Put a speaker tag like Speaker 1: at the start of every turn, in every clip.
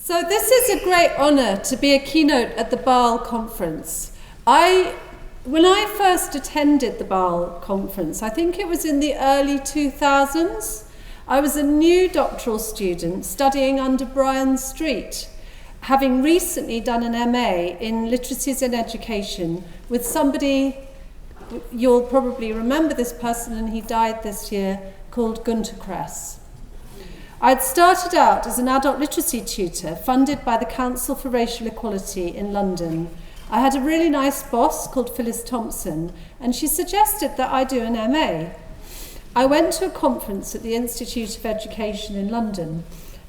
Speaker 1: So this is a great honour to be a keynote at the BAAL conference. When I first attended the BAAL conference, I think it was in the early 2000s, I was a new doctoral student studying under Bryan Street, having recently done an MA in Literacies in Education with somebody, you'll probably remember this person and he died this year, called Gunter Kress. I'd started out as an adult literacy tutor funded by the Council for Racial Equality in London. I had a really nice boss called Phyllis Thompson, and she suggested that I do an MA. I went to a conference at the Institute of Education in London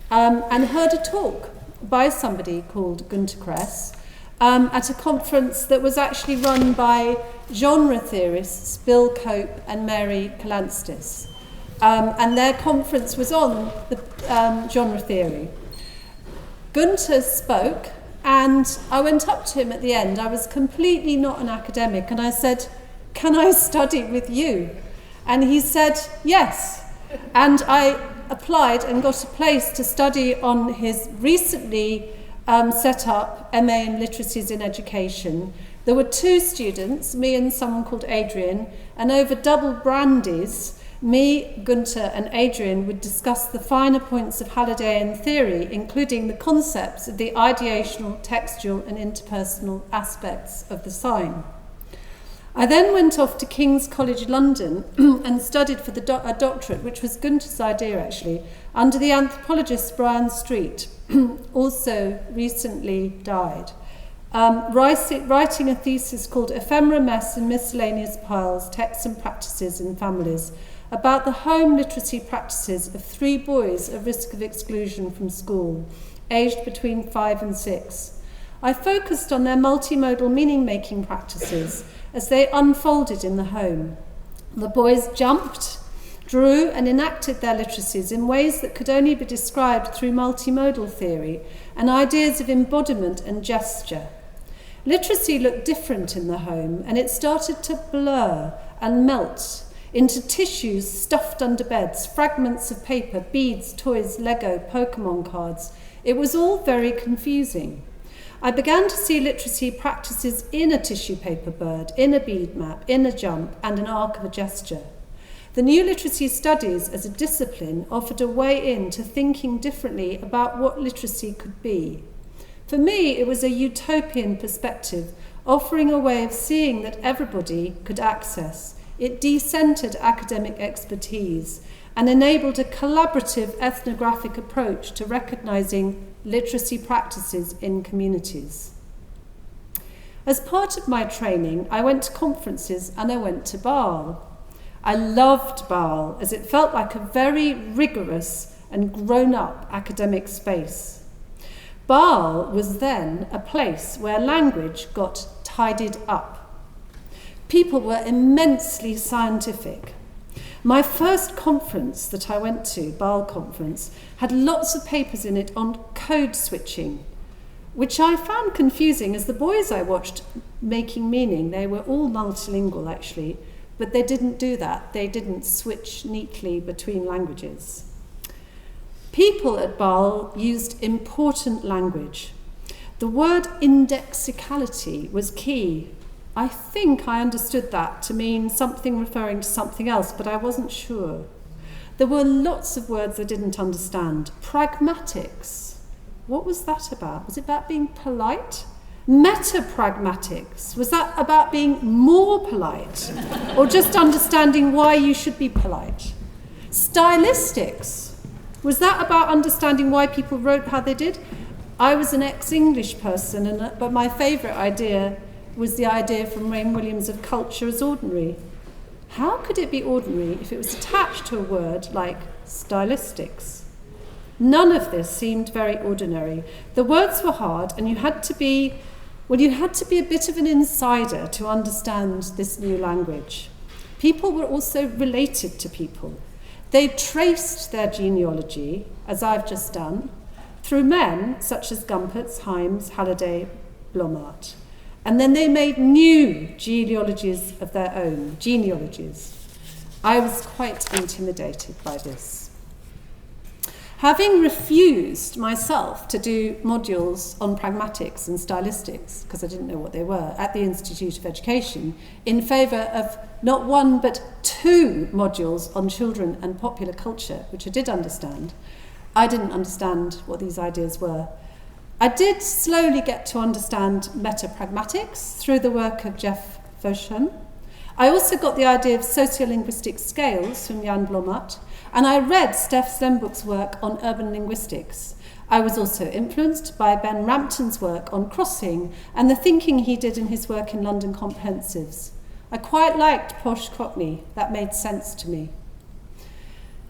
Speaker 1: and heard a talk by somebody called Gunter Kress at a conference that was actually run by genre theorists Bill Cope and Mary Kalanstis. And their conference was on the genre theory. Gunter spoke, and I went up to him at the end. I was completely not an academic, and I said, "Can I study with you?" And he said, "Yes." And I applied and got a place to study on his recently set up MA in Literacies in Education. There were 2 students, me and someone called Adrian, and over double brandies, me, Gunter and Adrian would discuss the finer points of Hallidayan theory, including the concepts of the ideational, textual and interpersonal aspects of the sign. I then went off to King's College London and studied for a doctorate, which was Gunter's idea actually, under the anthropologist Bryan Street, also recently died, writing a thesis called Ephemera, Mess and Miscellaneous Piles, Texts and Practices in Families, about the home literacy practices of 3 boys at risk of exclusion from school, aged between 5 and 6. I focused on their multimodal meaning-making practices as they unfolded in the home. The boys jumped, drew and enacted their literacies in ways that could only be described through multimodal theory and ideas of embodiment and gesture. Literacy looked different in the home, and it started to blur and melt into tissues stuffed under beds, fragments of paper, beads, toys, Lego, Pokemon cards. It was all very confusing. I began to see literacy practices in a tissue paper bird, in a bead map, in a jump, and an arc of a gesture. The new literacy studies as a discipline offered a way into thinking differently about what literacy could be. For me, it was a utopian perspective, offering a way of seeing that everybody could access. It decentered academic expertise and enabled a collaborative ethnographic approach to recognizing literacy practices in communities. As part of my training, I went to conferences and I went to BAAL. I loved BAAL as it felt like a very rigorous and grown-up academic space. BAAL was then a place where language got tidied up. People were immensely scientific. My first conference that I went to, BAAL conference, had lots of papers in it on code switching, which I found confusing as the boys I watched making meaning, they were all multilingual actually, but they didn't do that. They didn't switch neatly between languages. People at BAAL used important language. The word indexicality was key. I think I understood that to mean something referring to something else, but I wasn't sure. There were lots of words I didn't understand. Pragmatics. What was that about? Was it about being polite? Metapragmatics. Was that about being more polite? Or just understanding why you should be polite? Stylistics. Was that about understanding why people wrote how they did? I was an ex-English person, but my favourite idea was the idea from Rain Williams of culture as ordinary. How could it be ordinary if it was attached to a word like stylistics? None of this seemed very ordinary. The words were hard, and you had to be a bit of an insider to understand this new language. People were also related to people. They traced their genealogy, as I've just done, through men such as Gumpertz, Hymes, Halliday, Blomart. And then they made new genealogies of their own, genealogies. I was quite intimidated by this. Having refused myself to do modules on pragmatics and stylistics, because I didn't know what they were, at the Institute of Education, in favour of not one but 2 modules on children and popular culture, which I did understand, I didn't understand what these ideas were. I did slowly get to understand meta-pragmatics through the work of Jeff Vosham. I also got the idea of sociolinguistic scales from Jan Blommaert, and I read Steph Slembook's work on urban linguistics. I was also influenced by Ben Rampton's work on crossing and the thinking he did in his work in London Comprehensives. I quite liked posh Cockney. That made sense to me.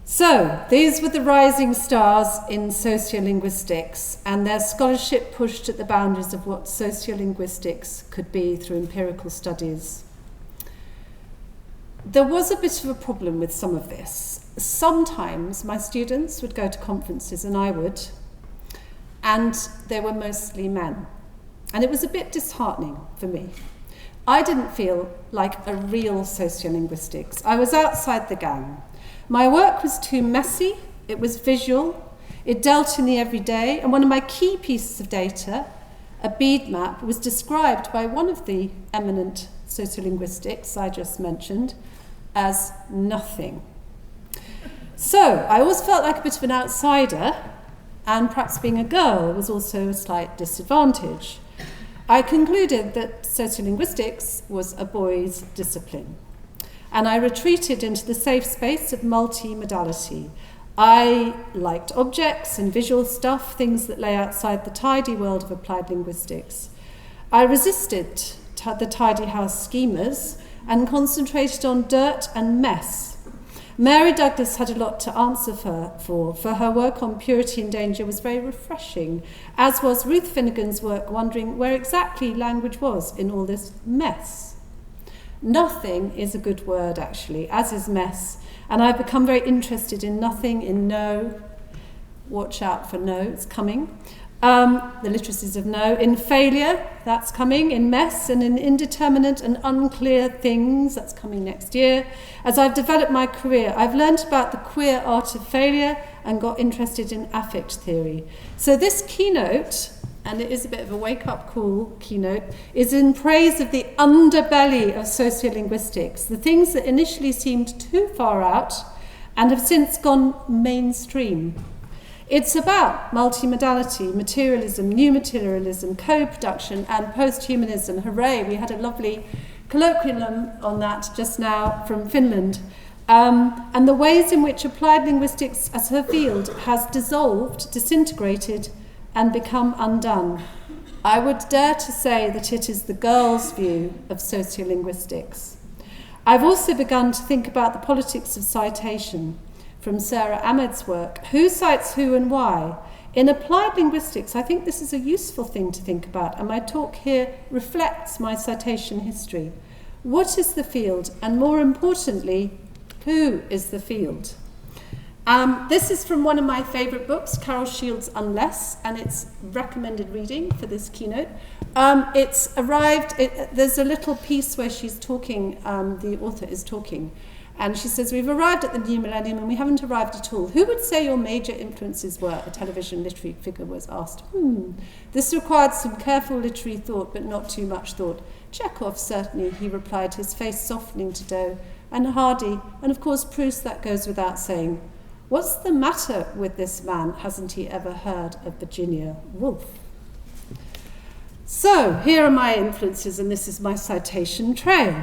Speaker 1: So, these were the rising stars in sociolinguistics, and their scholarship pushed at the boundaries of what sociolinguistics could be through empirical studies. There was a bit of a problem with some of this. Sometimes my students would go to conferences, and I would, and they were mostly men. And it was a bit disheartening for me. I didn't feel like a real sociolinguistics. I was outside the gang. My work was too messy, it was visual, it dealt in the everyday, and one of my key pieces of data, a bead map, was described by one of the eminent sociolinguistics I just mentioned as nothing. So I always felt like a bit of an outsider, and perhaps being a girl was also a slight disadvantage. I concluded that sociolinguistics was a boys' discipline, and I retreated into the safe space of multimodality. I liked objects and visual stuff, things that lay outside the tidy world of applied linguistics. I resisted the tidy house schemas and concentrated on dirt and mess. Mary Douglas had a lot to answer for her work on purity and danger was very refreshing, as was Ruth Finnegan's work wondering where exactly language was in all this mess. Nothing is a good word, actually, as is mess, and I've become very interested in nothing, in no. Watch out for no, it's coming. The literacies of no. In failure, that's coming. In mess, and in indeterminate and unclear things, that's coming next year. As I've developed my career, I've learnt about the queer art of failure and got interested in affect theory. So this keynote, and it is a bit of a wake-up call keynote, is in praise of the underbelly of sociolinguistics, the things that initially seemed too far out and have since gone mainstream. It's about multimodality, materialism, new materialism, co-production, and post-humanism. Hooray, we had a lovely colloquium on that just now from Finland. And the ways in which applied linguistics as a field has dissolved, disintegrated, and become undone. I would dare to say that it is the girls' view of sociolinguistics. I've also begun to think about the politics of citation from Sarah Ahmed's work. Who cites who and why? In applied linguistics, I think this is a useful thing to think about, and my talk here reflects my citation history. What is the field? And more importantly, who is the field? This is from one of my favourite books, Carol Shields' Unless, and it's recommended reading for this keynote. There's a little piece where she's talking, the author is talking, and she says, we've arrived at the new millennium and we haven't arrived at all. Who would say your major influences were? A television literary figure was asked. This required some careful literary thought, but not too much thought. Chekhov, certainly, he replied, his face softening to dough, and Hardy, and of course Proust, that goes without saying. What's the matter with this man? Hasn't he ever heard of Virginia Woolf? So, here are my influences, and this is my citation trail.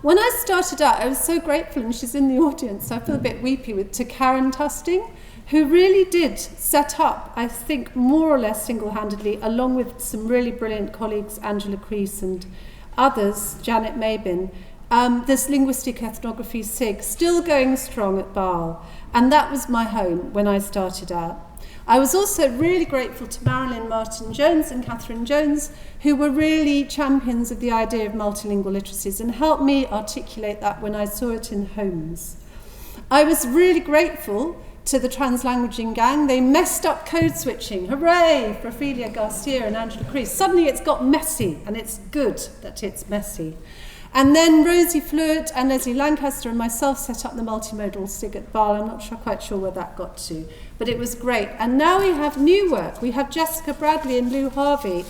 Speaker 1: When I started out, I was so grateful, and she's in the audience, so I feel a bit weepy, to Karen Tusting, who really did set up, I think, more or less single-handedly, along with some really brilliant colleagues, Angela Crease and others, Janet Mabin, this linguistic ethnography SIG, still going strong at BAAL, and that was my home when I started out. I was also really grateful to Marilyn Martin-Jones and Catherine Jones, who were really champions of the idea of multilingual literacies and helped me articulate that when I saw it in homes. I was really grateful to the Translanguaging gang. They messed up code switching. Hooray for Ophelia Garcia and Angela Crease. Suddenly it's got messy, and it's good that it's messy. And then Rosie Fluitt and Leslie Lancaster and myself set up the multimodal SIG at BAAL. I'm not quite sure where that got to, but it was great. And now we have new work. We have Jessica Bradley and Lou Harvey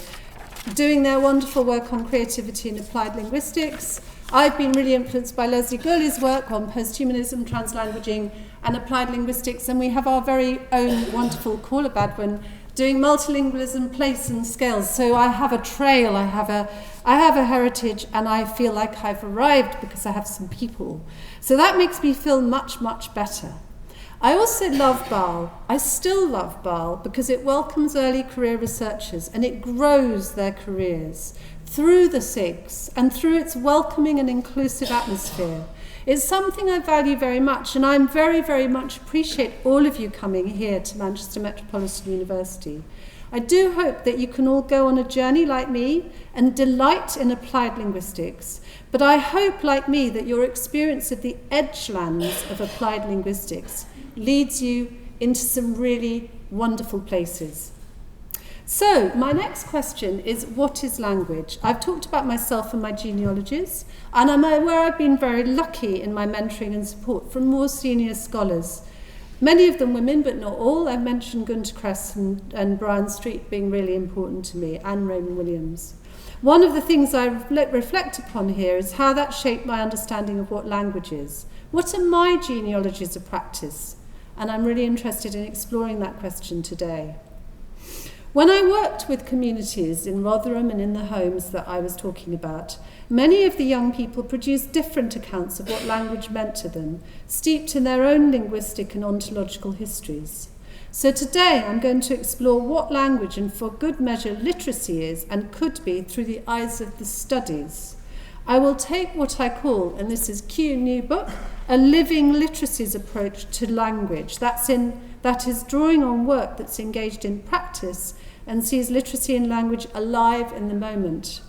Speaker 1: doing their wonderful work on creativity and applied linguistics. I've been really influenced by Leslie Gurley's work on posthumanism, translanguaging, and applied linguistics, and we have our very own wonderful Caller Badwin doing multilingualism, place and scales. So I have a trail, I have a heritage, and I feel like I've arrived because I have some people. So that makes me feel much, much better. I also love BAAL. I still love BAAL because it welcomes early career researchers and it grows their careers through the SIGs and through its welcoming and inclusive atmosphere. It's something I value very much, and I'm very, very much appreciate all of you coming here to Manchester Metropolitan University. I do hope that you can all go on a journey like me and delight in applied linguistics, but I hope, like me, that your experience of the edgelands of applied linguistics leads you into some really wonderful places. So, my next question is, what is language? I've talked about myself and my genealogies, and I'm aware I've been very lucky in my mentoring and support from more senior scholars. Many of them women, but not all. I've mentioned Gunter Kress and Brian Street being really important to me, and Raymond Williams. One of the things I reflect upon here is how that shaped my understanding of what language is. What are my genealogies of practice? And I'm really interested in exploring that question today. When I worked with communities in Rotherham and in the homes that I was talking about, many of the young people produced different accounts of what language meant to them, steeped in their own linguistic and ontological histories. So today I'm going to explore what language and for good measure literacy is and could be through the eyes of the studies. I will take what I call, and this is Q new book, a living literacies approach to language. That is drawing on work that's engaged in practice and sees literacy and language alive in the moment.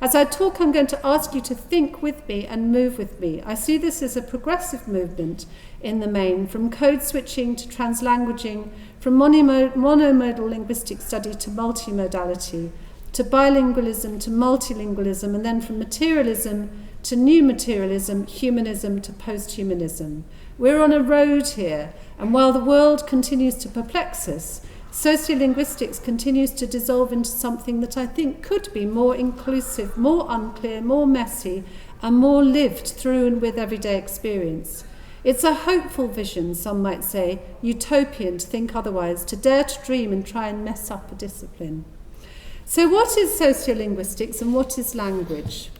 Speaker 1: As I talk, I'm going to ask you to think with me and move with me. I see this as a progressive movement in the main, from code switching to translanguaging, from monomodal linguistic study to multimodality, to bilingualism to multilingualism, and then from materialism to new materialism, humanism to posthumanism. We're on a road here, and while the world continues to perplex us, sociolinguistics continues to dissolve into something that I think could be more inclusive, more unclear, more messy, and more lived through and with everyday experience. It's a hopeful vision, some might say, utopian to think otherwise, to dare to dream and try and mess up a discipline. So what is sociolinguistics and what is language?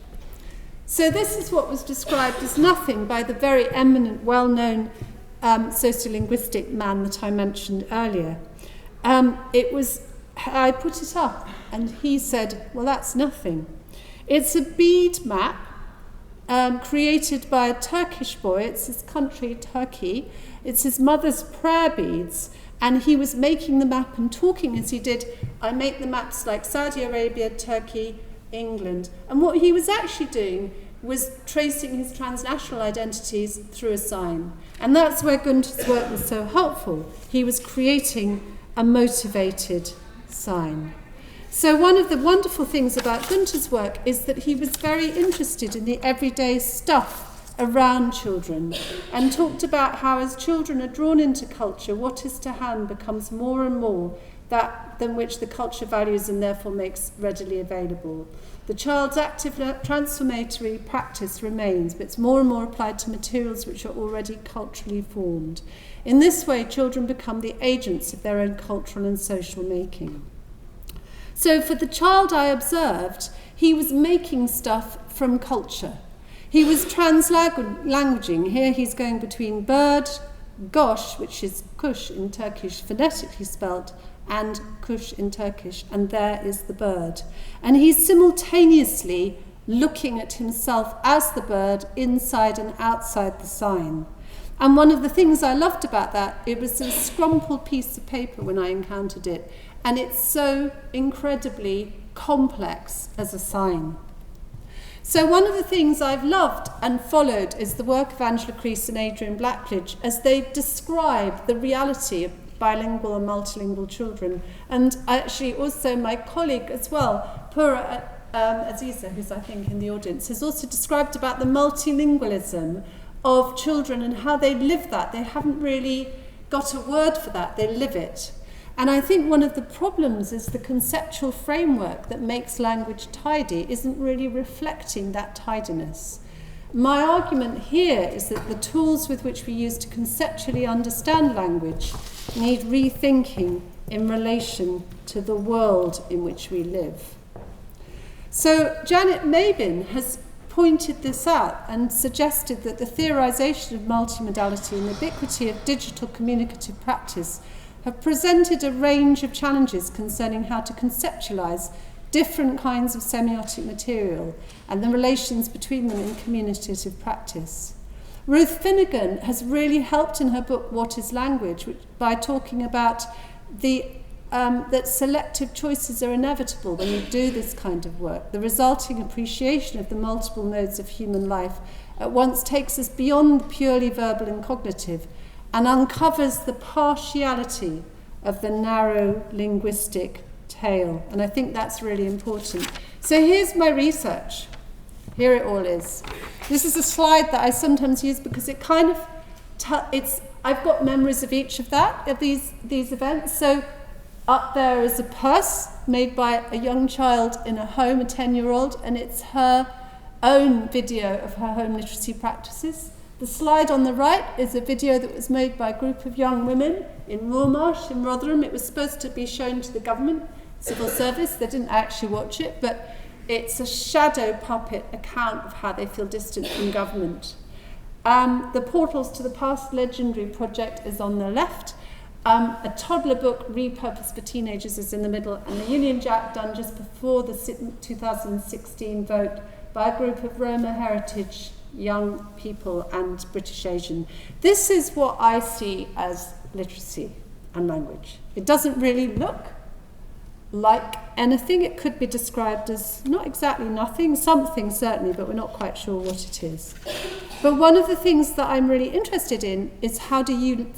Speaker 1: So this is what was described as nothing by the very eminent, well-known sociolinguistic man that I mentioned earlier. I put it up and he said, well, that's nothing. It's a bead map created by a Turkish boy. It's his country, Turkey. It's his mother's prayer beads. And he was making the map and talking as he did. I make the maps like Saudi Arabia, Turkey, England. And what he was actually doing was tracing his transnational identities through a sign. And that's where Gunter's work was so helpful. He was creating a motivated sign. So one of the wonderful things about Gunter's work is that he was very interested in the everyday stuff around children and talked about how as children are drawn into culture, what is to hand becomes more and more that than which the culture values and therefore makes readily available. The child's active transformatory practice remains, but it's more and more applied to materials which are already culturally formed. In this way, children become the agents of their own cultural and social making. So for the child I observed, he was making stuff from culture. He was translanguaging. Here he's going between bird, gosh, which is kush in Turkish, phonetically spelt, and kush in Turkish, and there is the bird. And he's simultaneously looking at himself as the bird inside and outside the sign. And one of the things I loved about that, it was a scrumpled piece of paper when I encountered it, and it's so incredibly complex as a sign. So one of the things I've loved and followed is the work of Angela Crease and Adrian Blackledge as they describe the reality of bilingual and multilingual children. And actually also my colleague as well, Pura Aziza, who's I think in the audience, has also described about the multilingualism of children and how they live that. They haven't really got a word for that, they live it. And I think one of the problems is the conceptual framework that makes language tidy isn't really reflecting that tidiness. My argument here is that the tools with which we use to conceptually understand language need rethinking in relation to the world in which we live. So Janet Mabin has pointed this out and suggested that the theorization of multimodality and the ubiquity of digital communicative practice have presented a range of challenges concerning how to conceptualize different kinds of semiotic material and the relations between them in communicative practice. Ruth Finnegan has really helped in her book What is Language by talking about that selective choices are inevitable when you do this kind of work. The resulting appreciation of the multiple modes of human life at once takes us beyond the purely verbal and cognitive and uncovers the partiality of the narrow linguistic tale. And I think that's really important. So here's my research. Here it all is. This is a slide that I sometimes use because it kind of, I've got memories of each of these events. So up there is a purse made by a young child in a home, a 10-year-old, and it's her own video of her home literacy practices. The slide on the right is a video that was made by a group of young women in Moormarsh in Rotherham. It was supposed to be shown to the government, civil service. They didn't actually watch it, but it's a shadow puppet account of how they feel distant from government. The Portals to the Past Legendary project is on the left. A toddler book repurposed for teenagers is in the middle, and the Union Jack done just before the 2016 vote by a group of Roma heritage young people and British Asian. This is what I see as literacy and language. It doesn't really look like anything. It could be described as not exactly nothing, something certainly, but we're not quite sure what it is. But one of the things that I'm really interested in is how do you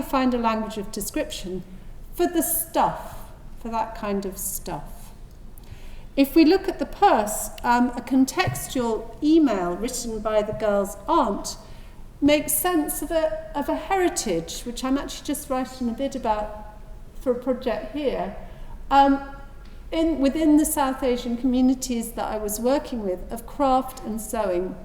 Speaker 1: find a language of description for the stuff, for that kind of stuff. If we look at the purse, a contextual email written by the girl's aunt makes sense of a heritage, which I'm actually just writing a bit about for a project here, within the South Asian communities that I was working with, of craft and sewing,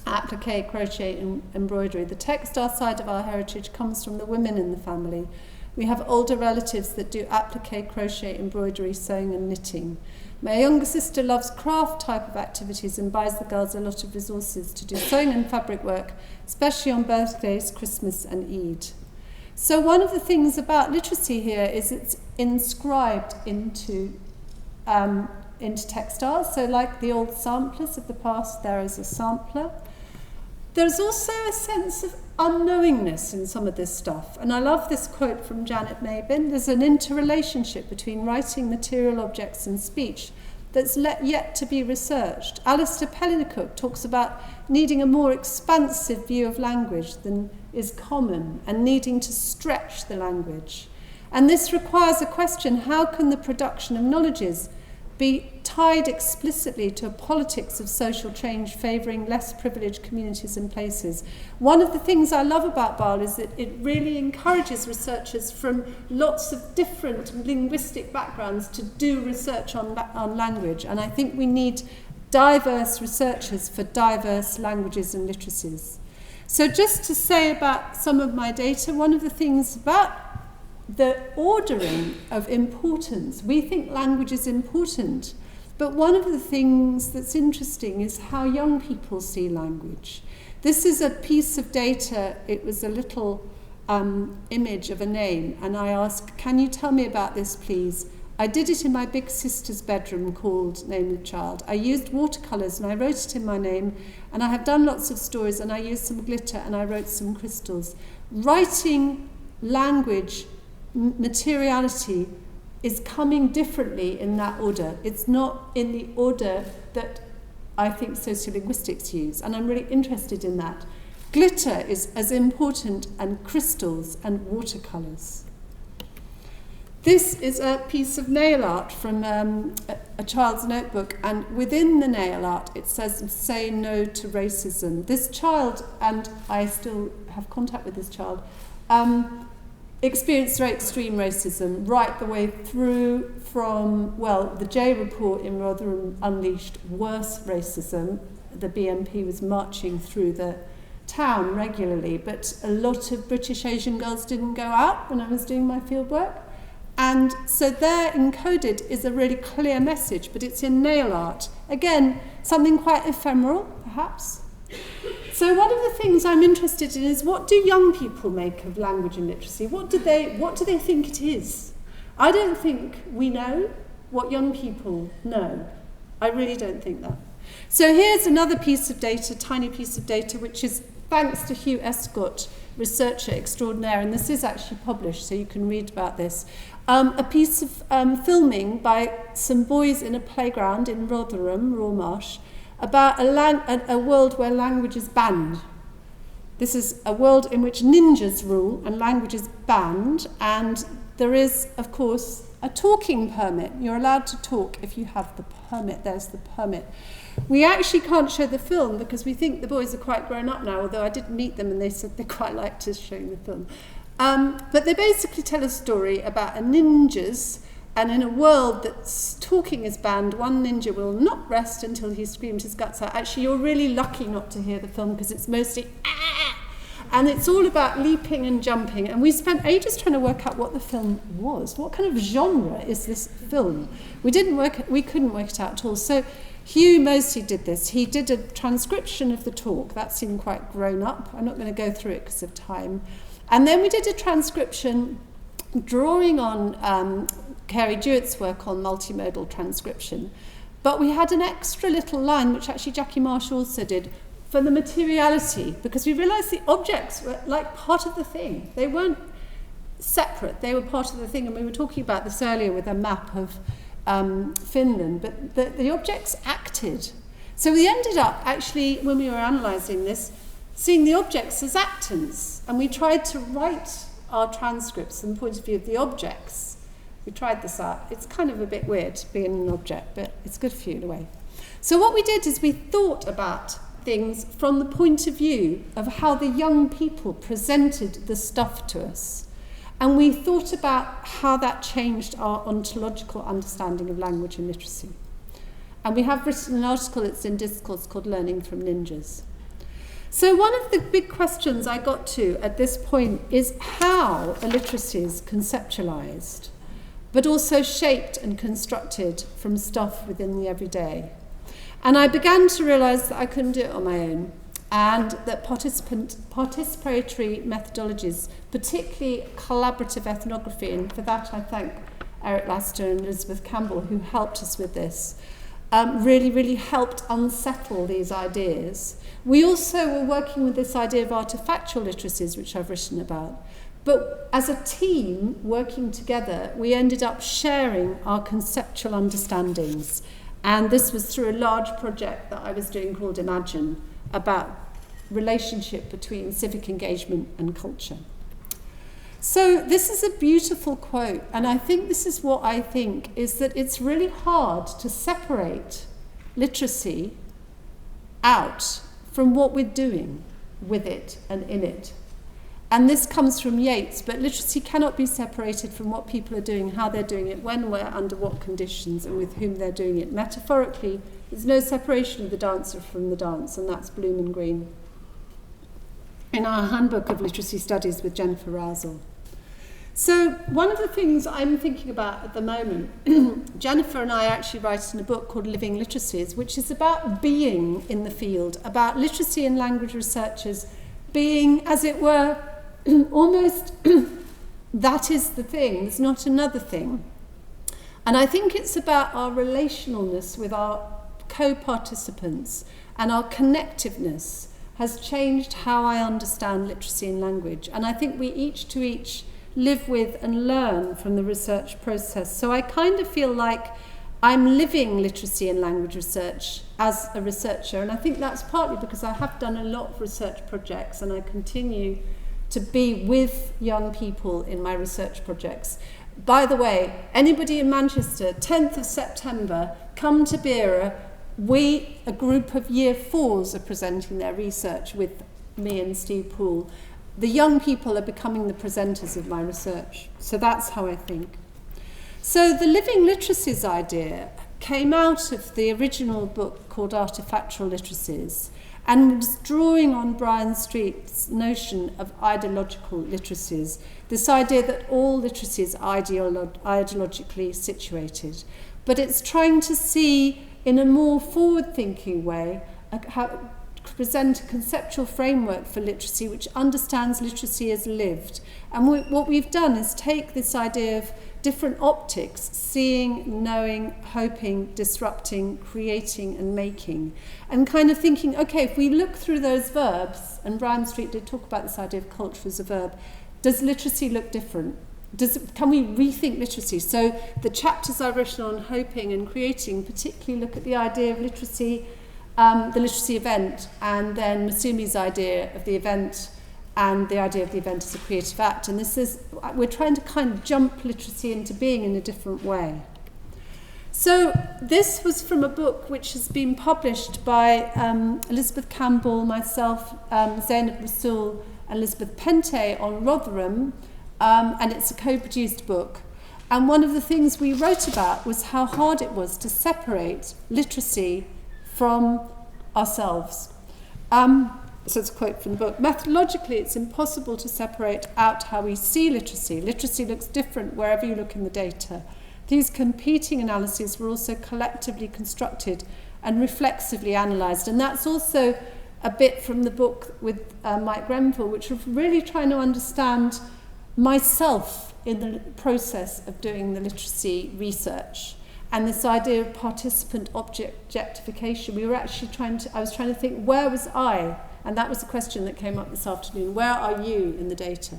Speaker 1: applique, crochet and embroidery. The textile side of our heritage comes from the women in the family. We have older relatives that do applique, crochet, embroidery, sewing and knitting. My younger sister loves craft type of activities and buys the girls a lot of resources to do sewing and fabric work, especially on birthdays, Christmas and Eid. So one of the things about literacy here is it's inscribed into textiles. So like the old samplers of the past, there is a sampler. There's also a sense of unknowingness in some of this stuff. And I love this quote from Janet Mabin. There's an interrelationship between writing, material objects and speech that's yet to be researched. Alistair Pennicook talks about needing a more expansive view of language than is common and needing to stretch the language. And this requires a question: how can the production of knowledges be tied explicitly to a politics of social change favouring less privileged communities and places? One of the things I love about BAAL is that it really encourages researchers from lots of different linguistic backgrounds to do research on language, and I think we need diverse researchers for diverse languages and literacies. So just to say about some of my data, one of the things about the ordering of importance, we think language is important, but one of the things that's interesting is how young people see language. This is a piece of data. It was a little image of a name, and I asked, can you tell me about this, please? I did it in my big sister's bedroom called Name the Child. I used watercolours and I wrote it in my name, and I have done lots of stories, and I used some glitter and I wrote some crystals. Writing language materiality is coming differently in that order. It's not in the order that I think sociolinguistics use, and I'm really interested in that. Glitter is as important, and crystals and watercolours. This is a piece of nail art from a child's notebook, and within the nail art it says, "Say no to racism." This child, and I still have contact with this child, experienced very extreme racism right the way through from, well, the J report in Rotherham unleashed worse racism. The BNP was marching through the town regularly, but a lot of British Asian girls didn't go out when I was doing my fieldwork. And so there encoded is a really clear message, but it's in nail art. Again, something quite ephemeral, perhaps. So one of the things I'm interested in is, what do young people make of language and literacy? What do they think it is? I don't think we know what young people know. I really don't think that. So here's another piece of data, tiny piece of data, which is thanks to Hugh Escott, researcher extraordinaire, and this is actually published, so you can read about this. A piece of filming by some boys in a playground in Rotherham, Rawmarsh, about a world where language is banned. This is a world in which ninjas rule and language is banned, and there is, of course, a talking permit. You're allowed to talk if you have the permit. There's the permit. We actually can't show the film because we think the boys are quite grown up now, although I did meet them and they said they quite liked us showing the film. But they basically tell a story about a ninjas, and in a world that's talking is banned, one ninja will not rest until he screams his guts out. Actually, you're really lucky not to hear the film because it's mostly and it's all about leaping and jumping. And we spent ages trying to work out what the film was. What kind of genre is this film? We couldn't work it out at all. So Hugh mostly did this. He did a transcription of the talk. That seemed quite grown up. I'm not going to go through it because of time. And then we did a transcription drawing on Carrie Jewett's work on multimodal transcription. But we had an extra little line, which actually Jackie Marsh also did, for the materiality, because we realised the objects were like part of the thing. They weren't separate, they were part of the thing. And we were talking about this earlier with a map of Finland, but the objects acted. So we ended up actually, when we were analysing this, seeing the objects as actants. And we tried to write our transcripts from the point of view of the objects. We tried this out. It's kind of a bit weird being an object, but it's good for you in a way. So what we did is we thought about things from the point of view of how the young people presented the stuff to us. And we thought about how that changed our ontological understanding of language and literacy. And we have written an article that's in Discourse called Learning from Ninjas. So one of the big questions I got to at this point is how illiteracy is conceptualized, but also shaped and constructed from stuff within the everyday. And I began to realise that I couldn't do it on my own, and that participatory methodologies, particularly collaborative ethnography, and for that I thank Eric Laster and Elizabeth Campbell, who helped us with this, really helped unsettle these ideas. We also were working with this idea of artefactual literacies, which I've written about. But as a team working together, we ended up sharing our conceptual understandings. And this was through a large project that I was doing called Imagine, about relationship between civic engagement and culture. So this is a beautiful quote, and I think this is what I think, is that it's really hard to separate literacy out from what we're doing with it and in it. And this comes from Yeats, but literacy cannot be separated from what people are doing, how they're doing it, when, where, under what conditions, and with whom they're doing it. Metaphorically, there's no separation of the dancer from the dance, and that's Bloom and Green. In our Handbook of Literacy Studies with Jennifer Rousel. So one of the things I'm thinking about at the moment, Jennifer and I are actually writing a book called Living Literacies, which is about being in the field, about literacy and language researchers being, as it were, almost that is the thing, there's not another thing. And I think it's about our relationalness with our co-participants, and our connectiveness has changed how I understand literacy and language. And I think we each to each live with and learn from the research process. So I kind of feel like I'm living literacy and language research as a researcher, and I think that's partly because I have done a lot of research projects and I continue to be with young people in my research projects. By the way, anybody in Manchester, 10th of September, come to BAAL. We, a group of year 4s, are presenting their research with me and Steve Pahl. The young people are becoming the presenters of my research. So that's how I think. So the living literacies idea came out of the original book called Artifactual Literacies, and was drawing on Brian Street's notion of ideological literacies, this idea that all literacies are ideologically situated. But it's trying to see in a more forward-thinking way how present a conceptual framework for literacy which understands literacy as lived. And what we've done is take this idea of different optics, seeing, knowing, hoping, disrupting, creating and making, and kind of thinking, okay, if we look through those verbs, and Brian Street did talk about this idea of culture as a verb, does literacy look different? Can we rethink literacy? So the chapters I've written on hoping and creating particularly look at the idea of literacy, the literacy event, and then Masumi's idea of the event and the idea of the event as a creative act. And this is, we're trying to kind of jump literacy into being in a different way. So this was from a book which has been published by Elizabeth Campbell, myself, Zainab Rasool and Elizabeth Pente on Rotherham, and it's a co-produced book. And one of the things we wrote about was how hard it was to separate literacy from ourselves. So it's a quote from the book. Methodologically, it's impossible to separate out how we see literacy. Literacy looks different wherever you look in the data. These competing analyses were also collectively constructed and reflexively analysed. And that's also a bit from the book with Mike Grenfell, which was really trying to understand myself in the process of doing the literacy research. And this idea of participant objectification, I was trying to think, where was I? And that was the question that came up this afternoon. Where are you in the data?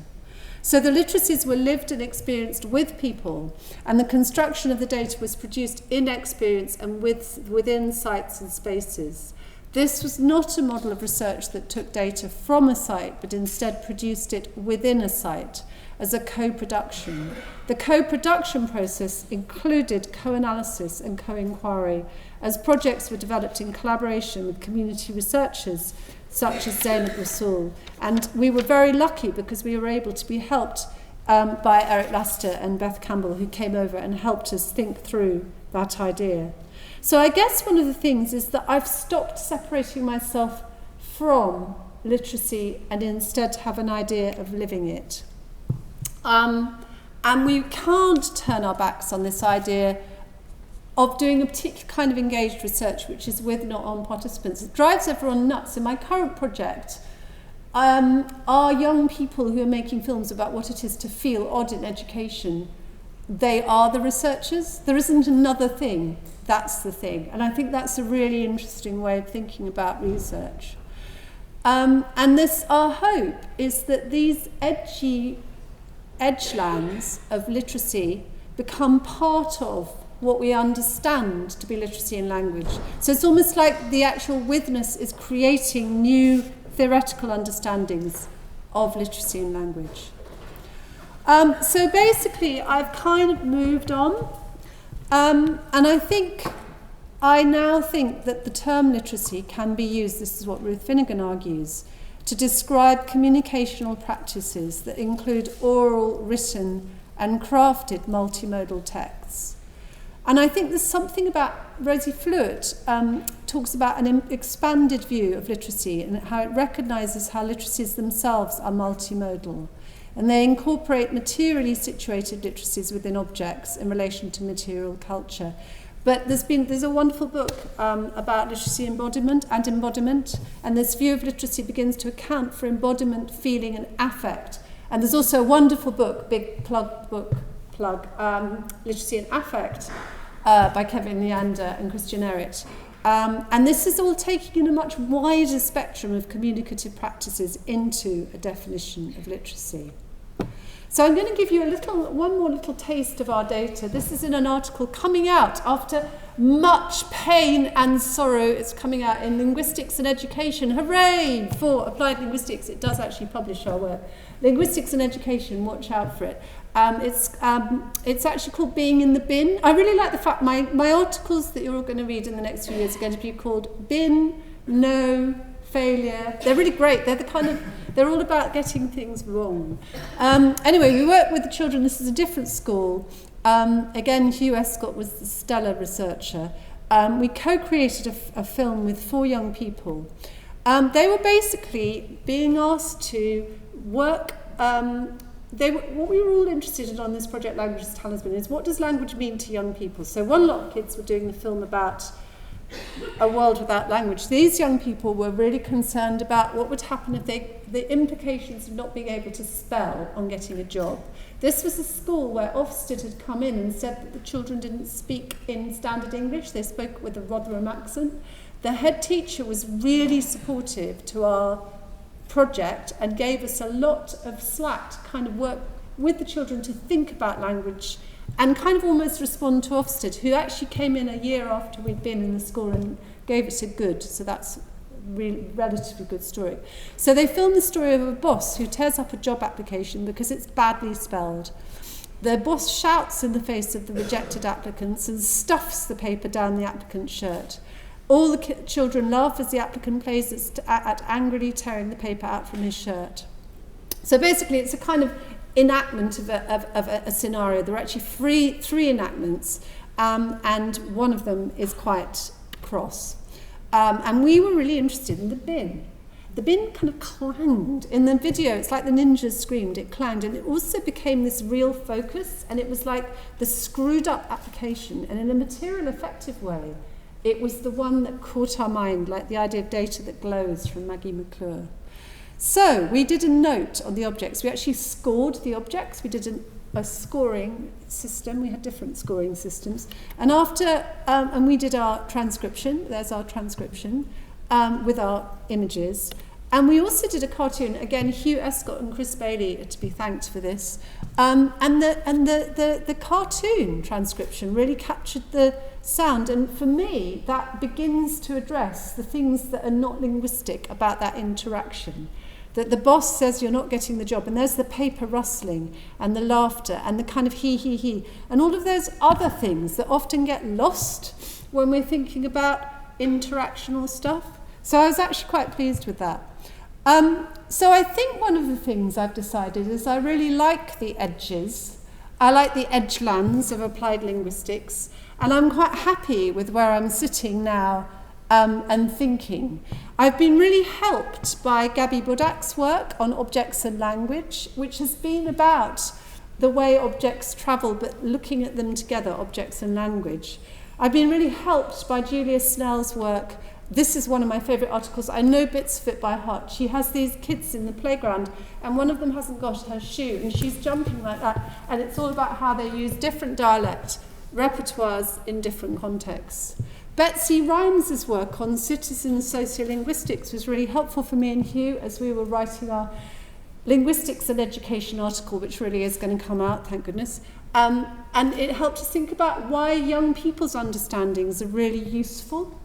Speaker 1: So the literacies were lived and experienced with people, and the construction of the data was produced in experience and within sites and spaces. This was not a model of research that took data from a site, but instead produced it within a site as a co-production. The co-production process included co-analysis and co-inquiry, as projects were developed in collaboration with community researchers such as Zainab Rasool. And we were very lucky because we were able to be helped by Eric Laster and Beth Campbell, who came over and helped us think through that idea. So I guess one of the things is that I've stopped separating myself from literacy and instead have an idea of living it. And we can't turn our backs on this idea of doing a particular kind of engaged research, which is with, not on participants. It drives everyone nuts. In my current project, are young people who are making films about what it is to feel odd in education. They are the researchers. There isn't another thing. That's the thing. And I think that's a really interesting way of thinking about research. And our hope is that these edgelands of literacy become part of what we understand to be literacy in language. So it's almost like the actual witness is creating new theoretical understandings of literacy in language. So basically, I've kind of moved on, and I now think that the term literacy can be used, this is what Ruth Finnegan argues, to describe communicational practices that include oral, written, and crafted multimodal texts. And I think there's something about, Rosie Fluett talks about an expanded view of literacy and how it recognises how literacies themselves are multimodal. And they incorporate materially situated literacies within objects in relation to material culture. But there's a wonderful book about literacy embodiment, and this view of literacy begins to account for embodiment, feeling, and affect. And there's also a wonderful book, big plug, Literacy and Affect, by Kevin Leander and Christian Ehret. And this is all taking in a much wider spectrum of communicative practices into a definition of literacy. So I'm going to give you one more little taste of our data. This is in an article coming out after much pain and sorrow. It's coming out in Linguistics and Education. Hooray for applied linguistics. It does actually publish our work. Linguistics and Education, watch out for it. It's actually called Being in the Bin. I really like the fact my articles that you're all going to read in the next few years are going to be called Bin, No, Failure. They're really great. They're all about getting things wrong. Anyway, we work with the children. This is a different school. Again, Hugh Escott was the stellar researcher. We co-created a film with 4 young people. They were basically being asked to work. What we were all interested in on this project, Languages Talisman, is what does language mean to young people? So one lot of kids were doing the film about a world without language. These young people were really concerned about what would happen if the implications of not being able to spell on getting a job. This was a school where Ofsted had come in and said that the children didn't speak in standard English. They spoke with a Rotherham accent. The head teacher was really supportive to our project and gave us a lot of slack to kind of work with the children to think about language and kind of almost respond to Ofsted, who actually came in a year after we'd been in the school and gave it a good. So that's a relatively good story. So they filmed the story of a boss who tears up a job application because it's badly spelled. The boss shouts in the face of the rejected applicants and stuffs the paper down the applicant's shirt. All the children laugh as the applicant plays at angrily tearing the paper out from his shirt. So basically it's a kind of enactment of a scenario. There are actually three enactments, and one of them is quite cross. And we were really interested in the bin. The bin kind of clanged. In the video, it's like the ninjas screamed, it clanged, and it also became this real focus, and it was like the screwed up application, and in a material effective way, it was the one that caught our mind, like the idea of data that glows from Maggie McClure. So we did a note on the objects. We actually scored the objects. We did a scoring system. We had different scoring systems. And and we did our transcription. There's our transcription with our images. And we also did a cartoon. Again, Hugh Escott and Chris Bailey are to be thanked for this. And the cartoon transcription really captured the sound. And for me, that begins to address the things that are not linguistic about that interaction. That the boss says you're not getting the job, and there's the paper rustling and the laughter and the kind of he, and all of those other things that often get lost when we're thinking about interactional stuff. So I was actually quite pleased with that. So I think one of the things I've decided is I really like the edges. I like the edgelands of applied linguistics, and I'm quite happy with where I'm sitting now and thinking. I've been really helped by Gabby Budak's work on objects and language, which has been about the way objects travel, but looking at them together, objects and language. I've been really helped by Julia Snell's work. This is one of my favourite articles. I know bits of it by heart. She has these kids in the playground, and one of them hasn't got her shoe, and she's jumping like that, and it's all about how they use different dialect repertoires in different contexts. Betsy Rhymes's work on citizen sociolinguistics was really helpful for me and Hugh as we were writing our Linguistics and Education article, which really is going to come out, thank goodness. And it helped us think about why young people's understandings are really useful.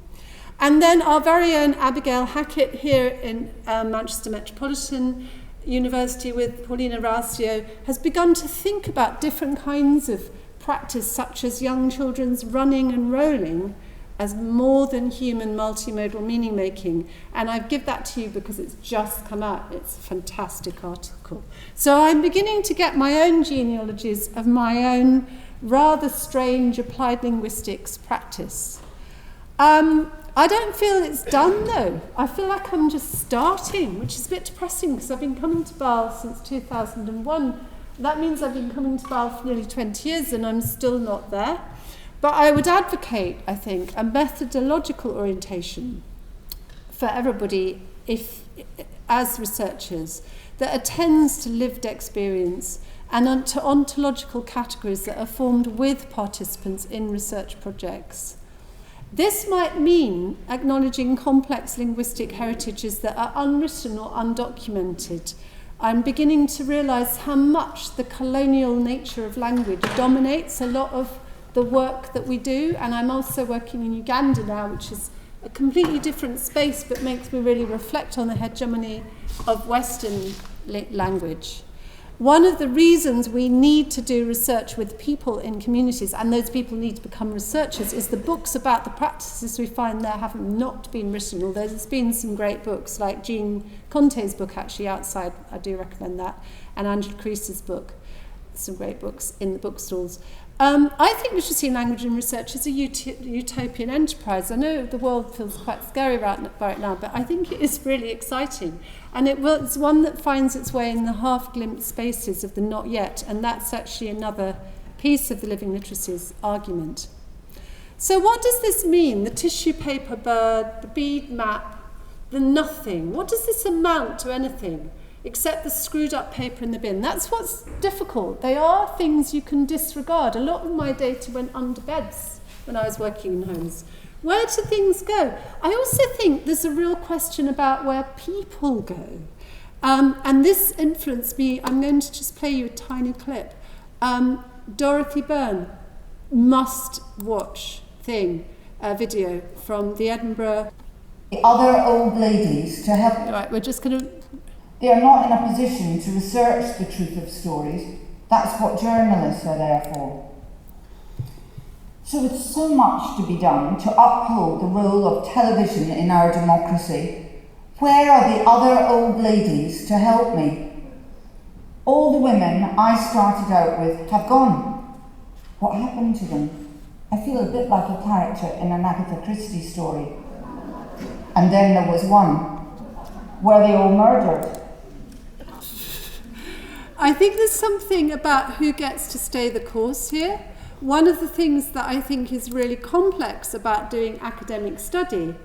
Speaker 1: And then our very own Abigail Hackett here in Manchester Metropolitan University with Paulina Rausio has begun to think about different kinds of practice, such as young children's running and rolling, as more than human multimodal meaning making. And I give that to you because it's just come out. It's a fantastic article. So I'm beginning to get my own genealogies of my own rather strange applied linguistics practice. I don't feel it's done though. I feel like I'm just starting, which is a bit depressing because I've been coming to BAAL since 2001. That means I've been coming to BAAL for nearly 20 years and I'm still not there. But I would advocate, I think, a methodological orientation for everybody as researchers that attends to lived experience and to ontological categories that are formed with participants in research projects. This might mean acknowledging complex linguistic heritages that are unwritten or undocumented, I'm beginning to realise how much the colonial nature of language dominates a lot of the work that we do. And I'm also working in Uganda now, which is a completely different space, but makes me really reflect on the hegemony of Western language. One of the reasons we need to do research with people in communities, and those people need to become researchers, is the books about the practices we find there have not been written, although there's been some great books, like Jean Conte's book actually outside, I do recommend that, and Angela Crease's book, some great books in the bookstores. I think literacy, language and research is a utopian enterprise. I know the world feels quite scary right now, but I think it is really exciting. And it's one that finds its way in the half-glimpsed spaces of the not yet, and that's actually another piece of the living literacies argument. So what does this mean? The tissue paper bird, the bead map, the nothing. What does this amount to anything? Except the screwed up paper in the bin. That's what's difficult. They are things you can disregard. A lot of my data went under beds when I was working in homes. Where do things go? I also think there's a real question about where people go. And this influenced me. I'm going to just play you a tiny clip. Dorothy Byrne, must-watch video from the Edinburgh.
Speaker 2: The other old ladies to help.
Speaker 1: Right, we're just going to.
Speaker 2: They are not in a position to research the truth of stories. That's what journalists are there for. So with so much to be done to uphold the role of television in our democracy, where are the other old ladies to help me? All the women I started out with have gone. What happened to them? I feel a bit like a character in an Agatha Christie story. And then there was one. Were they all murdered?
Speaker 1: I think there's something about who gets to stay the course here. One of the things that I think is really complex about doing academic study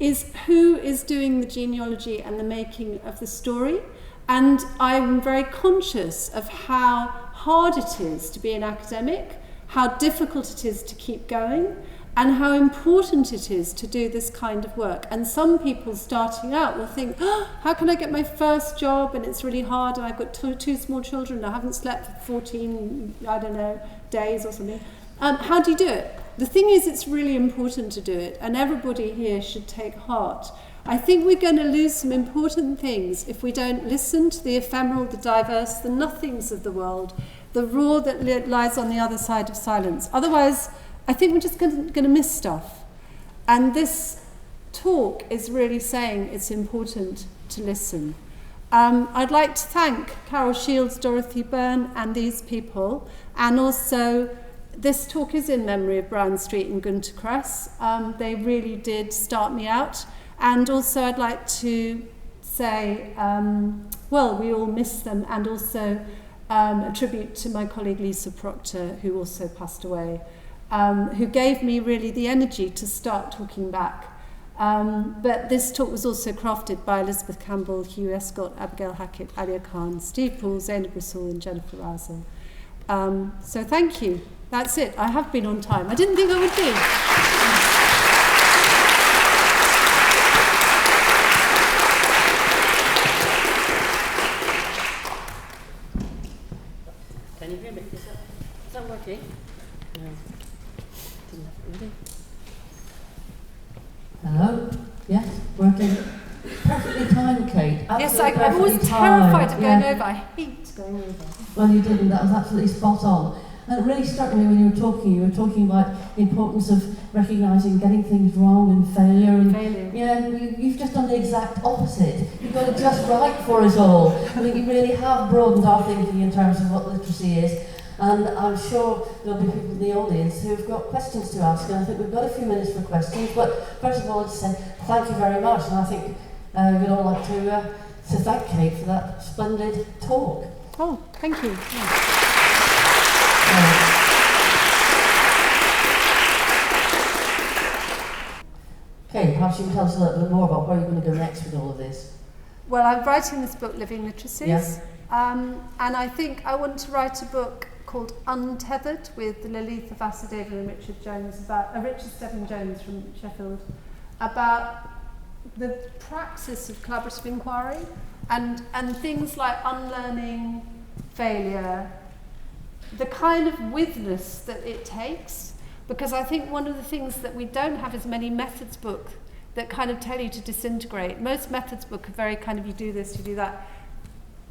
Speaker 1: is who is doing the genealogy and the making of the story. And I'm very conscious of how hard it is to be an academic, how difficult it is to keep going, and how important it is to do this kind of work. And some people starting out will think, oh, how can I get my first job? And it's really hard, and I've got two small children, and I haven't slept for 14, days or something. How do you do it? The thing is, it's really important to do it, and everybody here should take heart. I think we're going to lose some important things if we don't listen to the ephemeral, the diverse, the nothings of the world, the raw that lies on the other side of silence. Otherwise, I think we're just going to miss stuff. And this talk is really saying it's important to listen. I'd like to thank Carol Shields, Dorothy Byrne, and these people. And also, this talk is in memory of Brown Street and Gunter Kress. They really did start me out. And also, I'd like to say, we all miss them, and also a tribute to my colleague Lisa Proctor, who also passed away. Who gave me really the energy to start talking back. But this talk was also crafted by Elizabeth Campbell, Hugh Escott, Abigail Hackett, Alia Khan, Steve Pahl, Zainab Rasool and Jennifer Razel. So thank you. That's it. I have been on time. I didn't think I would be.
Speaker 3: Can you hear me? Is that working? No.
Speaker 4: Hello? Yes, working. Perfectly timed, Kate.
Speaker 1: Yes, I'm always terrified of going over. I hate going over.
Speaker 4: Well, you didn't. That was absolutely spot on. And it really struck me when you were talking about the importance of recognising getting things wrong and failure. And yeah, you've just done the exact opposite. You've got it just right for us all. I mean, you really have broadened our thinking in terms of what literacy is. And I'm sure there'll be people in the audience who've got questions to ask, and I think we've got a few minutes for questions. But first of all, I'd say thank you very much, and I think we'd all like to thank Kate for that splendid talk.
Speaker 1: Oh, thank you.
Speaker 4: Kate, perhaps you can tell us a little bit more about where you're going to go next with all of this.
Speaker 1: Well, I'm writing this book, Living Literacies,
Speaker 4: yeah.
Speaker 1: And I think I want to write a book called Untethered with Lalitha Vasudeva and Richard Stebbing Jones from Sheffield, about the praxis of collaborative inquiry and things like unlearning, failure, the kind of witness that it takes, because I think one of the things that we don't have is many methods books that kind of tell you to disintegrate. Most methods books are very kind of, you do this, you do that.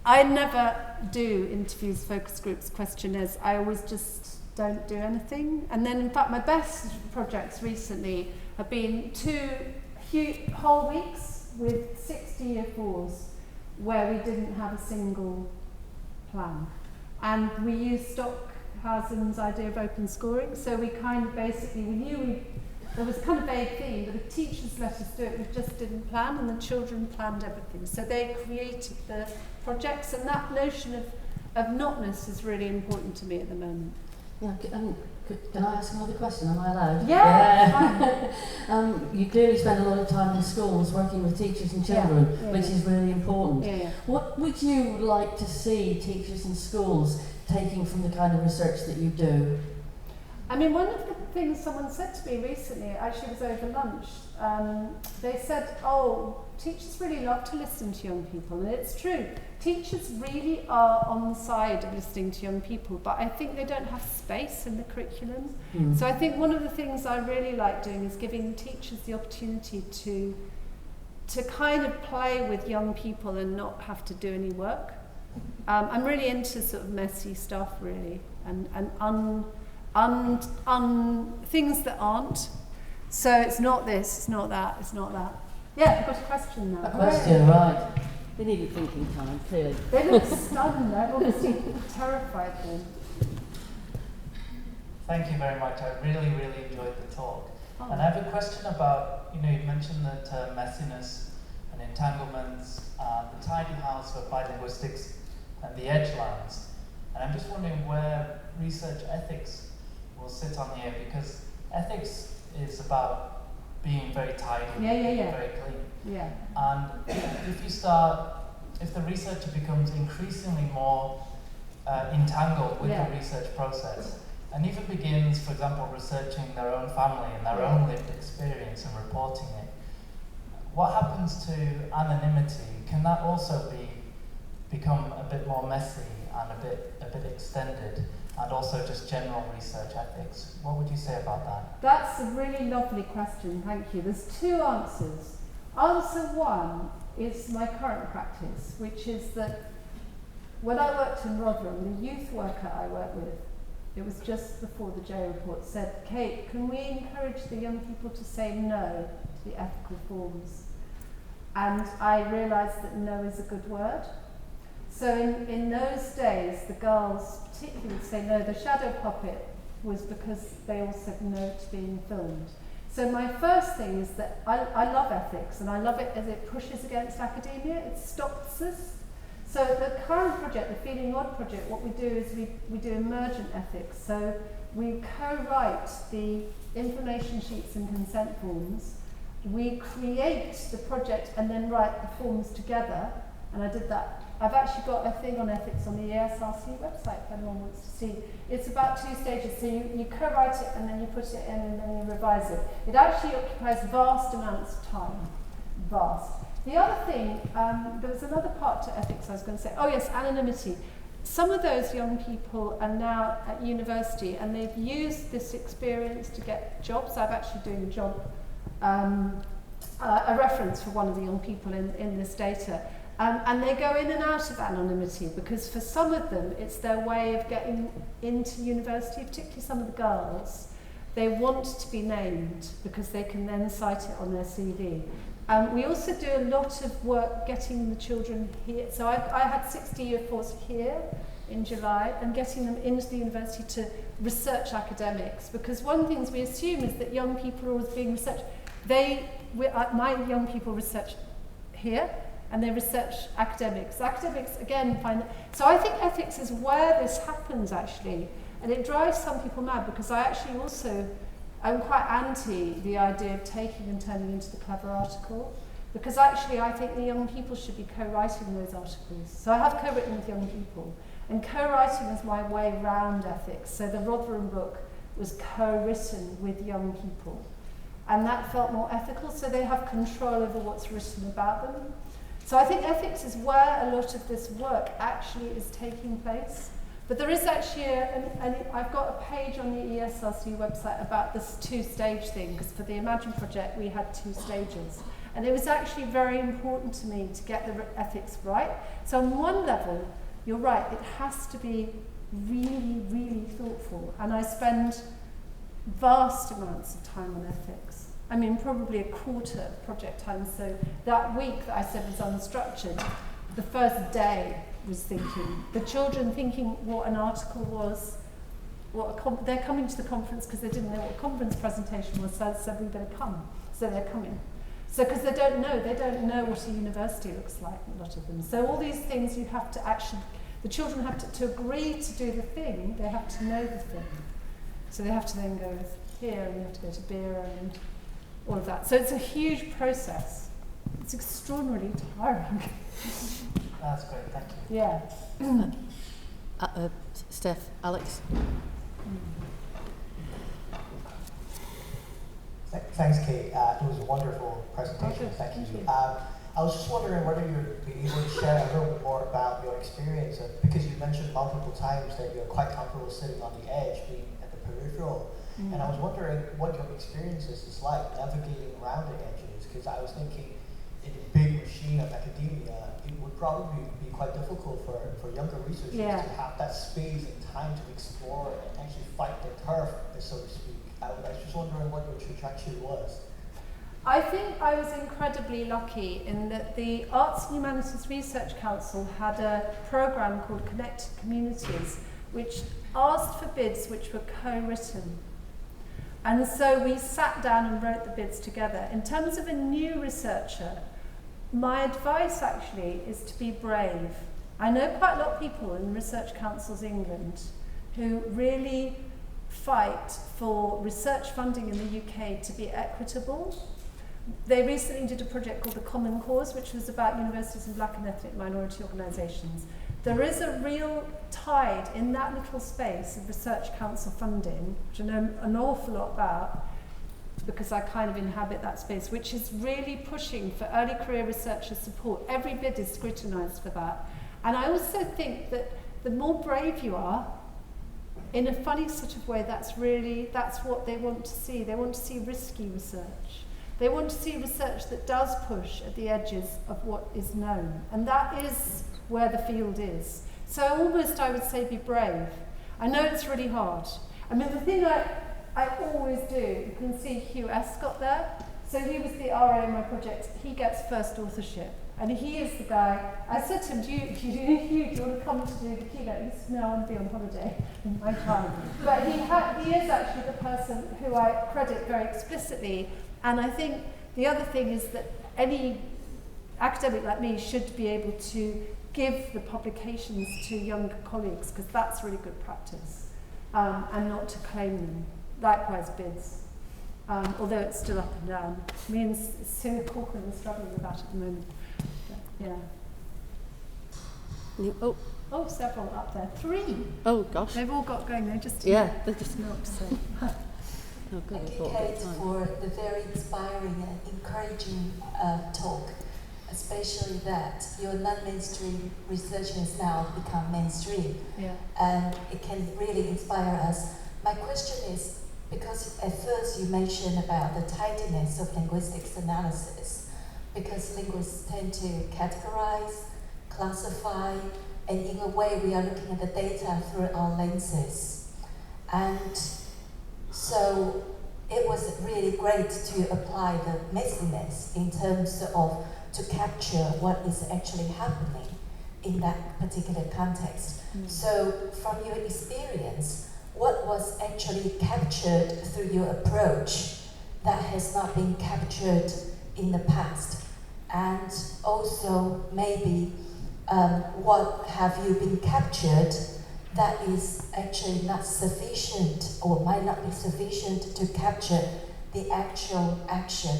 Speaker 1: I never do interviews, focus groups, questionnaires. I always just don't do anything. And then in fact my best projects recently have been 2 whole weeks with 60 year 4s where we didn't have a single plan. And we used Stockhausen's idea of open scoring, so we kind of basically, there was a kind of vague theme, but the teachers let us do it, we just didn't plan, and the children planned everything. So they created the projects, and that notion of notness is really important to me at the moment.
Speaker 4: Yeah, can I ask another question? Am I allowed?
Speaker 1: Yeah.
Speaker 4: You clearly spend a lot of time in schools working with teachers and children, which is really important.
Speaker 1: Yeah.
Speaker 4: What would you like to see teachers in schools taking from the kind of research that you do?
Speaker 1: I mean, one of the things someone said to me recently, actually was over lunch, they said, teachers really love to listen to young people, and it's true. Teachers really are on the side of listening to young people, but I think they don't have space in the curriculum. So I think one of the things I really like doing is giving teachers the opportunity to kind of play with young people and not have to do any work. I'm really into sort of messy stuff, really, and things that aren't. So it's not this, it's not that, it's not that. Yeah, I've got a question now.
Speaker 4: A question, right. They needed thinking time, clearly.
Speaker 1: They look stunned, I've obviously terrified them.
Speaker 5: Thank you very much. I really, really enjoyed the talk.
Speaker 1: Oh.
Speaker 5: And I have a question about, you mentioned the term messiness and entanglements, the tidy house for bilinguistics and the edge lines. And I'm just wondering where research ethics will sit on here, because ethics is about being very tidy, very clean.
Speaker 1: Yeah.
Speaker 5: And if the researcher becomes increasingly more entangled with the research process, and even begins, for example, researching their own family and their own lived experience and reporting it, what happens to anonymity? Can that also become a bit more messy and a bit extended, and also just general research ethics? What would you say about that?
Speaker 1: That's a really lovely question, thank you. There's 2 answers. Answer 1 is my current practice, which is that when I worked in Rotherham, the youth worker I worked with, it was just before the J report, said, Kate, can we encourage the young people to say no to the ethical forms? And I realised that no is a good word. So in those days, the girls particularly would say no. The shadow puppet was because they all said no to being filmed. So my first thing is that I love ethics, and I love it as it pushes against academia. It stops us. So the current project, the Feeling Odd project, what we do is we do emergent ethics. So we co-write the information sheets and consent forms. We create the project and then write the forms together. And I did that. I've actually got a thing on ethics on the ESRC website if anyone wants to see. It's about 2 stages. So you co-write it and then you put it in and then you revise it. It actually occupies vast amounts of time. Vast. The other thing, there was another part to ethics I was going to say. Oh yes, anonymity. Some of those young people are now at university and they've used this experience to get jobs. I'm actually doing a job, a reference for one of the young people in this data. And they go in and out of anonymity because for some of them it's their way of getting into university, particularly some of the girls. They want to be named because they can then cite it on their CV. We also do a lot of work getting the children here. So I had 60 year 4s here in July and getting them into the university to research academics, because one of the things we assume is that young people are always being researched. My young people research here, and they research academics. Academics, again, find that. So I think ethics is where this happens, actually. And it drives some people mad, because I'm quite anti the idea of taking and turning into the clever article. Because actually, I think the young people should be co-writing those articles. So I have co-written with young people. And co-writing is my way round ethics. So the Rotherham book was co-written with young people. And that felt more ethical, so they have control over what's written about them. So I think ethics is where a lot of this work actually is taking place. But there is actually I've got a page on the ESRC website about this two-stage thing, because for the Imagine project we had 2 stages. And it was actually very important to me to get the ethics right. So on one level, you're right, it has to be really, really thoughtful. And I spend vast amounts of time on ethics. I mean, probably a quarter of project time. So that week that I said was unstructured, the first day was thinking, the children thinking what an article was, they're coming to the conference because they didn't know what a conference presentation was, so I said we better come. So they're coming. So because they don't know what a university looks like, a lot of them. So all these things you have to actually, the children have to agree to do the thing, they have to know the thing. So they have to then go here, and they have to go to beer and all of that. So it's a huge process. It's extraordinarily tiring.
Speaker 5: That's great, thank you.
Speaker 1: Yeah.
Speaker 3: Steph, Alex.
Speaker 6: Thanks, Kate. It was a wonderful presentation. Thank you. I was just wondering whether you'd be able to share a little bit more about your experience, because you mentioned multiple times that you're quite comfortable sitting on the edge, being at the peripheral. And I was wondering what your experiences is like navigating around the edges, because I was thinking in a big machine of academia, it would probably be quite difficult for younger researchers to have that space and time to explore and actually fight the turf, so to speak. I was just wondering what your trajectory was.
Speaker 1: I think I was incredibly lucky in that the Arts and Humanities Research Council had a program called Connected Communities, which asked for bids which were co-written. And so we sat down and wrote the bids together. In terms of a new researcher, my advice actually is to be brave. I know quite a lot of people in Research Councils England who really fight for research funding in the UK to be equitable. They recently did a project called The Common Cause, which was about universities and black and ethnic minority organisations. There is a real tide in that little space of Research Council funding, which I know an awful lot about, because I kind of inhabit that space, which is really pushing for early career researcher support. Every bid is scrutinised for that. And I also think that the more brave you are, in a funny sort of way, that's what they want to see. They want to see risky research. They want to see research that does push at the edges of what is known. And that is where the field is. So almost I would say be brave. I know it's really hard. I mean, the thing I always do, you can see Hugh Escott there. So he was the RA in my project. He gets first authorship. And he is the guy, I said to him, do you want to come to do the keynote? He said, no, I want to be on holiday in my time. But he is actually the person who I credit very explicitly. And I think the other thing is that any academic like me should be able to give the publications to younger colleagues, because that's really good practice, and not to claim them. Likewise bids, although it's still up and down. Me and Sue Corcoran are struggling with that at the moment. But, yeah. Oh, several up there. 3.
Speaker 3: Oh gosh.
Speaker 1: They've all got going. They're just
Speaker 3: they're just
Speaker 1: not so.
Speaker 3: Oh, good.
Speaker 7: Thank you, Kate, for the very inspiring and encouraging talk, especially that your non-mainstream research has now become mainstream.
Speaker 1: Yeah.
Speaker 7: And it can really inspire us. My question is, because at first you mentioned about the tidiness of linguistics analysis, because linguists tend to categorize, classify, and in a way we are looking at the data through our lenses. And so it was really great to apply the messiness in terms of to capture what is actually happening in that particular context. So from your experience, what was actually captured through your approach that has not been captured in the past? And also maybe what have you been captured that is actually not sufficient or might not be sufficient to capture the actual action?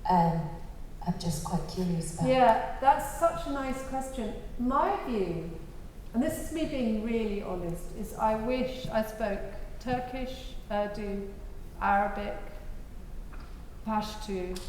Speaker 7: I'm just quite curious about
Speaker 1: Yeah, that's such a nice question. My view, and this is me being really honest, is I wish I spoke Turkish, Urdu, Arabic, Pashto,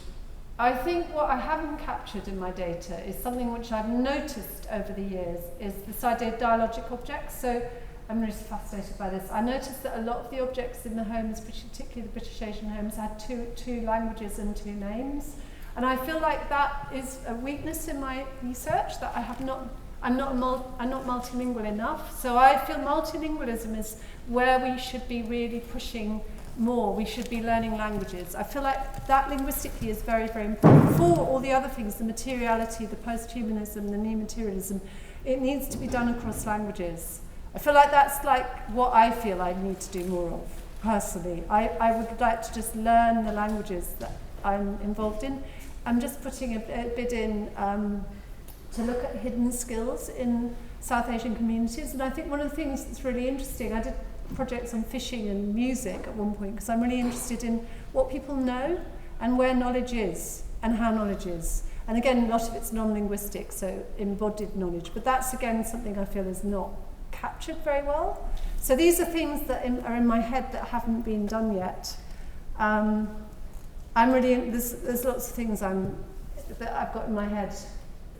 Speaker 1: I think what I haven't captured in my data is something which I've noticed over the years, is this idea of dialogic objects. So I'm really fascinated by this. I noticed that a lot of the objects in the homes, particularly the British Asian homes, had two languages and two names. And I feel like that is a weakness in my research, that I'm not multilingual enough. So I feel multilingualism is where we should be really pushing more. We should be learning languages. I feel like that linguistically is very, very important. For all the other things, the materiality, the post-humanism, the new materialism, it needs to be done across languages. I feel like that's like what I feel I need to do more of, personally. I would like to just learn the languages that I'm involved in. I'm just putting a bit in to look at hidden skills in South Asian communities, and I think one of the things that's really interesting, I did projects on fishing and music at one point, because I'm really interested in what people know and where knowledge is and how knowledge is. And again, a lot of it's non-linguistic, so embodied knowledge, but that's again something I feel is not captured very well. So these are things that are in my head that haven't been done yet. There's lots of things that I've got in my head.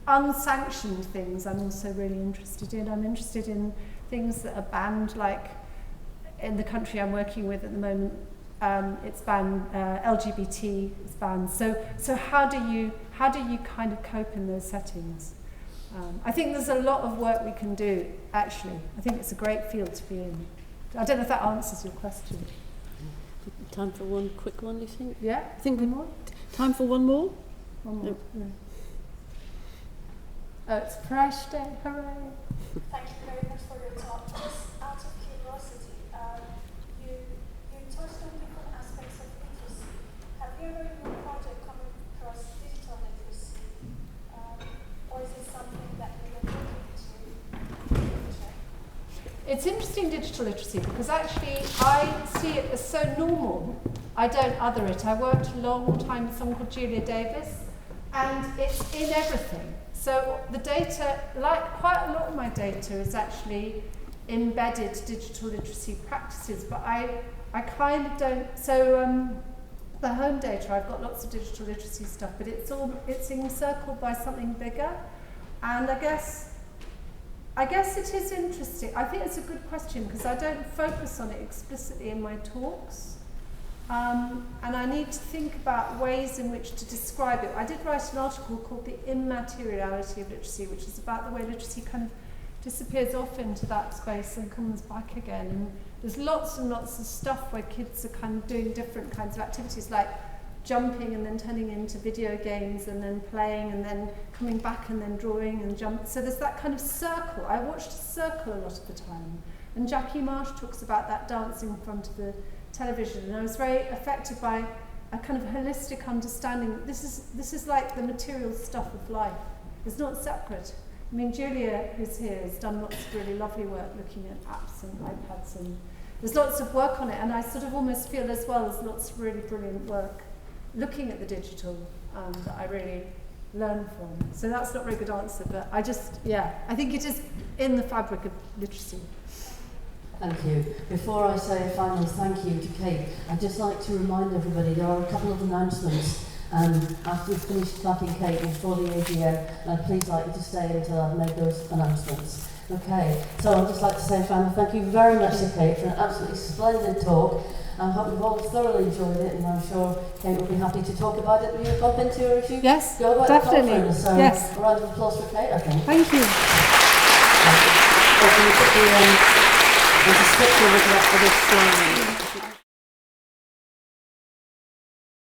Speaker 1: Unsanctioned things I'm also really interested in. I'm interested in things that are banned, like in the country I'm working with at the moment, it's banned, LGBT is banned. So how do you kind of cope in those settings? I think there's a lot of work we can do, actually. I think it's a great field to be in. I don't know if that answers your question.
Speaker 3: Time for one quick one, do you think?
Speaker 1: Yeah?
Speaker 3: I think
Speaker 1: one more?
Speaker 3: Time for one more?
Speaker 1: One more.
Speaker 3: No.
Speaker 1: Yeah. Oh, it's Fresh Day, hooray!
Speaker 8: Thank you very much for your talk. Just out of curiosity, you touched on different aspects of literacy. Have you ever in your project come across digital literacy? Or is it something that you're looking into in the future?
Speaker 1: It's interesting, digital literacy, because actually I see it as so normal. I don't other it. I worked a long time with someone called Julia Davis, and it's in everything. So the data, like quite a lot of my data, is actually embedded digital literacy practices, but I kind of don't. So the home data, I've got lots of digital literacy stuff, but it's encircled by something bigger, and I guess it is interesting. I think it's a good question because I don't focus on it explicitly in my talks. And I need to think about ways in which to describe it. I did write an article called The Immateriality of Literacy, which is about the way literacy kind of disappears off into that space and comes back again. And there's lots and lots of stuff where kids are kind of doing different kinds of activities, like jumping and then turning into video games and then playing and then coming back and then drawing and jumping. So there's that kind of circle. I watched a circle a lot of the time. And Jackie Marsh talks about that dancing in front of the television, and I was very affected by a kind of holistic understanding. This is like the material stuff of life. It's not separate. I mean, Julia, who's here, has done lots of really lovely work looking at apps and iPads, and there's lots of work on it, and I sort of almost feel as well as lots of really brilliant work looking at the digital that I really learn from. So that's not a very good answer, but I think it is in the fabric of literacy.
Speaker 4: Thank you. Before I say a final thank you to Kate, I'd just like to remind everybody there are a couple of announcements after we've finished clapping Kate before the AGM, and I'd please like you to stay until I've made those announcements. Okay, so I'd just like to say a final thank you very much to Kate for an absolutely splendid talk. I hope you've all thoroughly enjoyed it, and I'm sure Kate will be happy to talk about it when you bump into her if you go about
Speaker 1: definitely.
Speaker 4: the conference. So
Speaker 1: yes.
Speaker 4: A round of applause for Kate, I think.
Speaker 1: Thank you.
Speaker 3: There's a description of the slide.